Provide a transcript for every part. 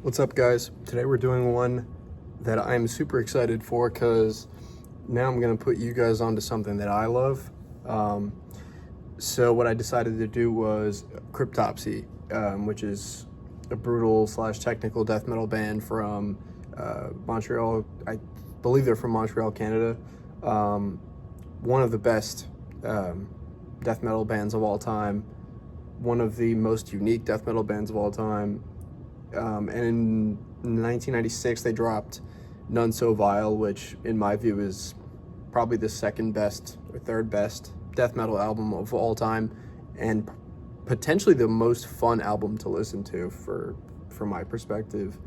What's up, guys? Today we're doing one that I'm super excited for because now I'm going to put you guys onto something that I love. So what I decided to do was Cryptopsy, which is a brutal / technical death metal band from Montreal. I believe they're from Montreal, Canada. One of the best death metal bands of all time. One of the most unique death metal bands of all time. And in 1996, they dropped None So Vile, which in my view is probably the second best or third best death metal album of all time, and potentially the most fun album to listen to from my perspective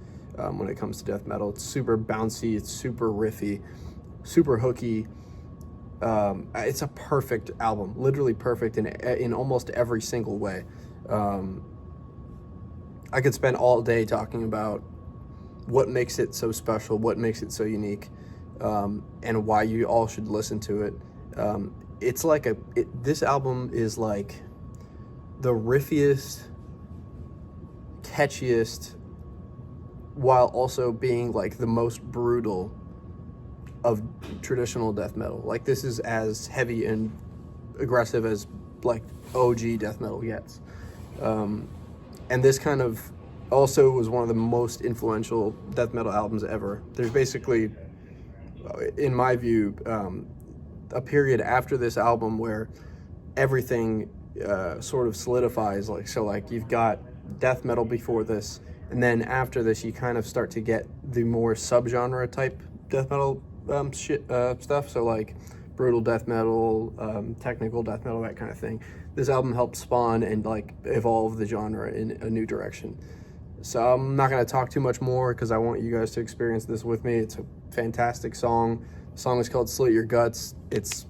when it comes to death metal. It's super bouncy, it's super riffy, super hooky. It's a perfect album, literally perfect in almost every single way. I could spend all day talking about what makes it so special, what makes it so unique, and why you all should listen to it. It's like this album is like the riffiest, catchiest, while also being like the most brutal of traditional death metal. Like, this is as heavy and aggressive as like OG death metal gets. And this kind of also was one of the most influential death metal albums ever. There's basically, in my view, a period after this album where everything sort of solidifies. Like you've got death metal before this, and then after this you kind of start to get the more subgenre type death metal stuff. So like brutal death metal, technical death metal, that kind of thing. This album helped spawn and like evolve the genre in a new direction. So I'm not going to talk too much more because I want you guys to experience this with me. It's a fantastic song. The song is called Slit Your Guts. It's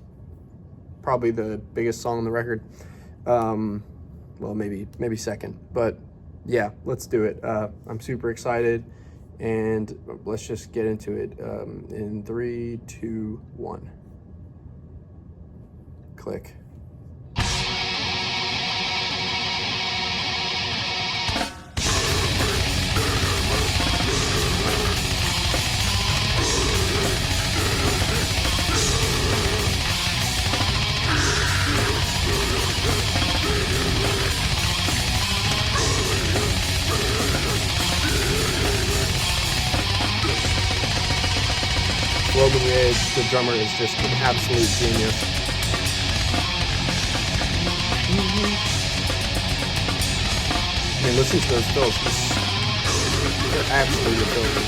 probably the biggest song on the record. Well, maybe second. But yeah, let's do it. I'm super excited, and let's just get into it. In 3, 2, 1. Click. Roman Reigns, the drummer, is just an absolute genius. I mean, listen to those fills. They're absolutely filthy.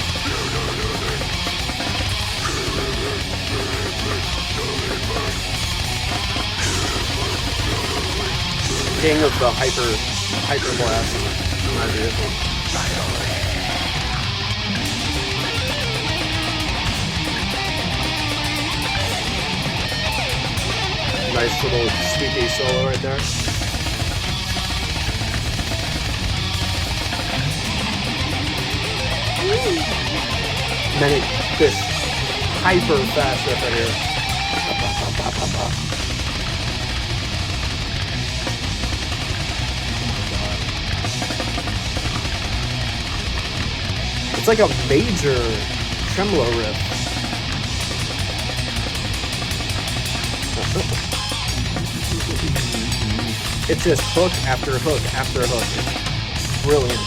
King of the hyper blast, in my view. Nice little squeaky solo right there. And then this hyper fast riff right here. It's like a major tremolo riff. It's just hook after hook after hook. It's brilliant.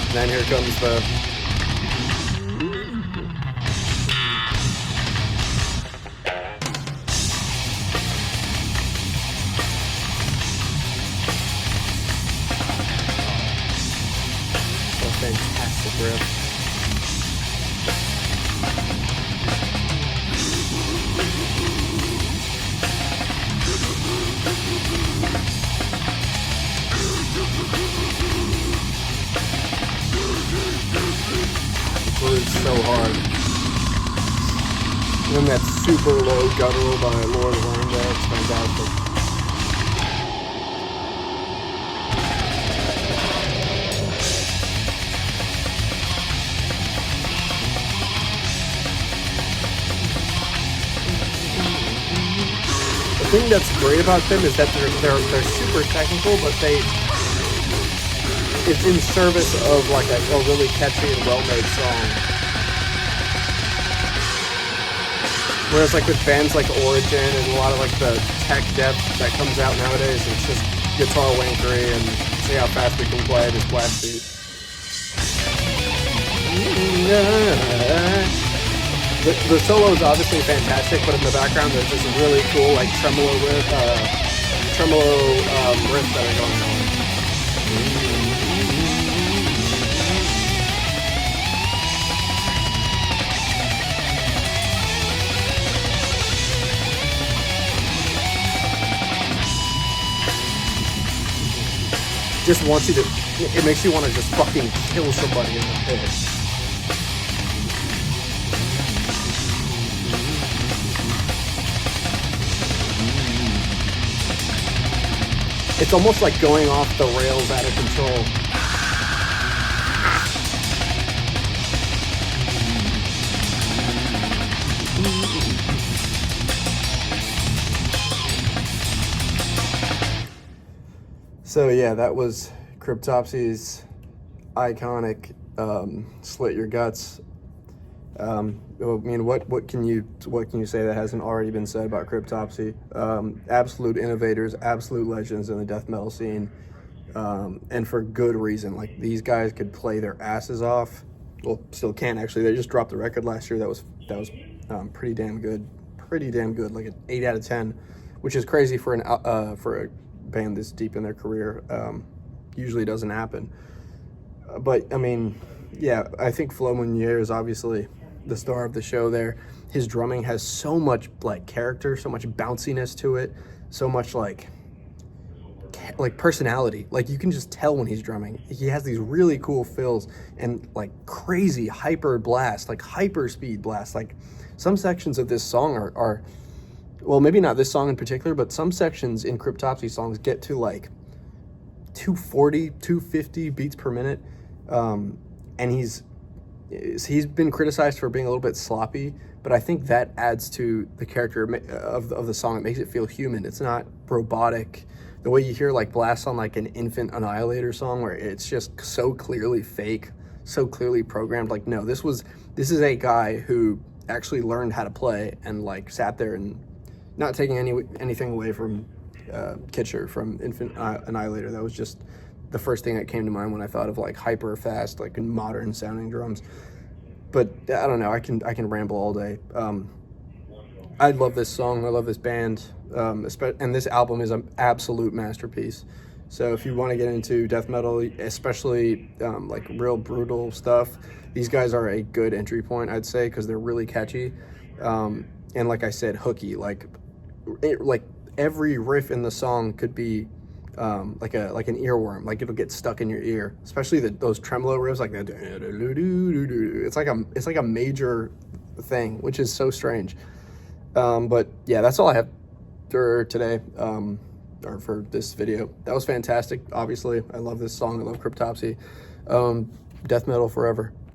And then here comes the fantastic riff. It grooves so hard. And then that super low guttural by Lord Landa, it's fantastic. thing that's great about them is that they're super technical, but it's in service of like a really catchy and well-made song. Whereas like with bands like Origin and a lot of like the tech depth that comes out nowadays, it's just guitar wankery and see how fast we can play this blast beat. The solo is obviously fantastic, but in the background there's this really cool like tremolo riff that are going on. Just wants you to, it makes you want to just fucking kill somebody in the pit. It's almost like going off the rails out of control. So yeah, that was Cryptopsy's iconic "Slit Your Guts." I mean, what can you say that hasn't already been said about Cryptopsy? Absolute innovators, absolute legends in the death metal scene, and for good reason. Like, these guys could play their asses off. Well, still can actually. They just dropped a record last year that was pretty damn good, like an 8 out of 10, which is crazy for a band this deep in their career. Usually doesn't happen. But I mean, yeah, I think Flo Munier is obviously the star of the show there. His drumming has so much like character, so much bounciness to it, so much like personality. Like, you can just tell when he's drumming. He has these really cool fills and like crazy hyper blast, like hyper speed blast. Like, some sections of this song are well, maybe not this song in particular, but some sections in Cryptopsy songs get to like 240, 250 beats per minute. And he's been criticized for being a little bit sloppy, but I think that adds to the character of the song. It makes it feel human. It's not robotic. The way you hear like blasts on like an Infant Annihilator song where it's just so clearly fake, so clearly programmed. Like, no, this is a guy who actually learned how to play and like sat there and, not taking anything away from Kitcher from Infant Annihilator. That was just the first thing that came to mind when I thought of like hyper fast, like modern sounding drums. But I don't know, I can ramble all day. I love this song. I love this band. And this album is an absolute masterpiece. So if you want to get into death metal, especially like real brutal stuff, these guys are a good entry point, I'd say, because they're really catchy. And like I said, hooky. Like every riff in the song could be like an earworm. Like, it'll get stuck in your ear, especially those tremolo riffs, like that. It's like a major thing, which is so strange. But yeah, that's all I have for today, or for this video. That was fantastic. Obviously, I love this song. I love Cryptopsy. Death metal forever.